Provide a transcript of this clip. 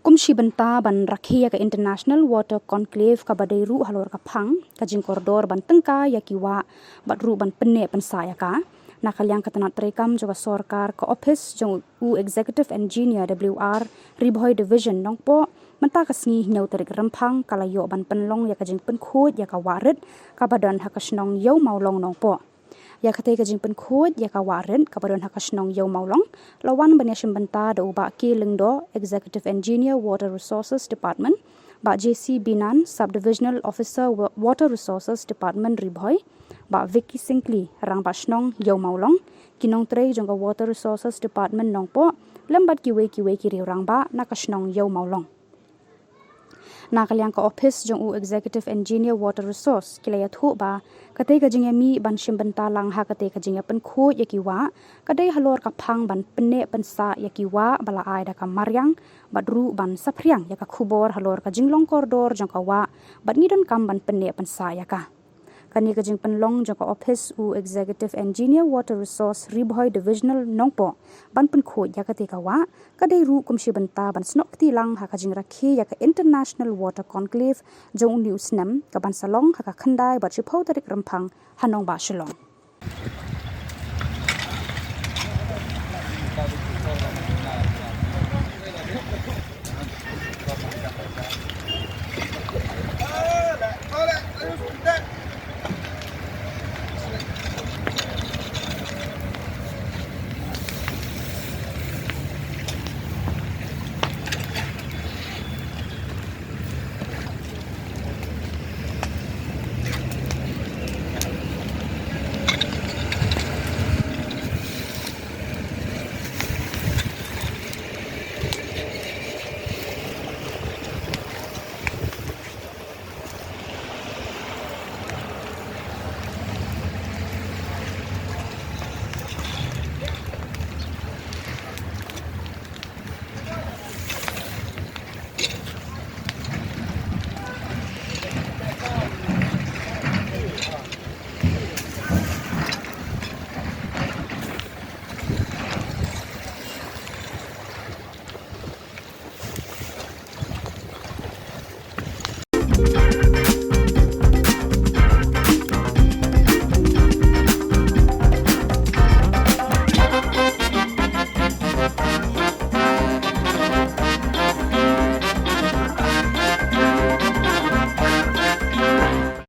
Kumshi benta ban rakhia ka International Water Conclave ka badairu halor ka phang ka jing koridor ban tengka ya kiwa badru ban penne pensaya ka nakaliang katanat rekam juga sorkar ka office jong u executive engineer WR Ribhoi division Nongpoh menta kasngi nyau terik rempang kalayo ban penlong ya ka jing Pynkhuid ya ka warit ka badan hakasnong yau maulong Nongpoh ya kate ka jing Pynkhuid ya ka warit ka badan hakasnong yau maulong lawan ban yashim benta da uba ki lengdo executive engineer water resources department ba JC Binan subdivisional officer water resources department Ribhoi ba Vicky Singli rang ba snong yau maulong ki Nongtrei jong ka water resources department Nongpoh lembat ki kiri rang ba nakasnong yau maulong nakaliang ka office jong u executive engineer water resource kilaya thu ba kate ka jingya mi ban shimbenta lang ha kate ka jingya Pynkhuid yakiwa kadai halor ka phang ban penne pensa yakiwa bala ai da ka maryang badru ban saphriang ya ka Khubor halor ka jinglong koridor jong ka wa bat ngidon kam ban penne pensa ya ka kani ka jing penlong jong ka office u executive engineer water resource Ribhoi divisional Nongpoh ban Pynkhuid ya kate ka wa kadai ru kumshi benta ban snok ti lang ha ka jing rakhi ya ka international water conclave jong news nam ka ban salong ha ka khandai bat chipho tarik rempang hanong ba Shillong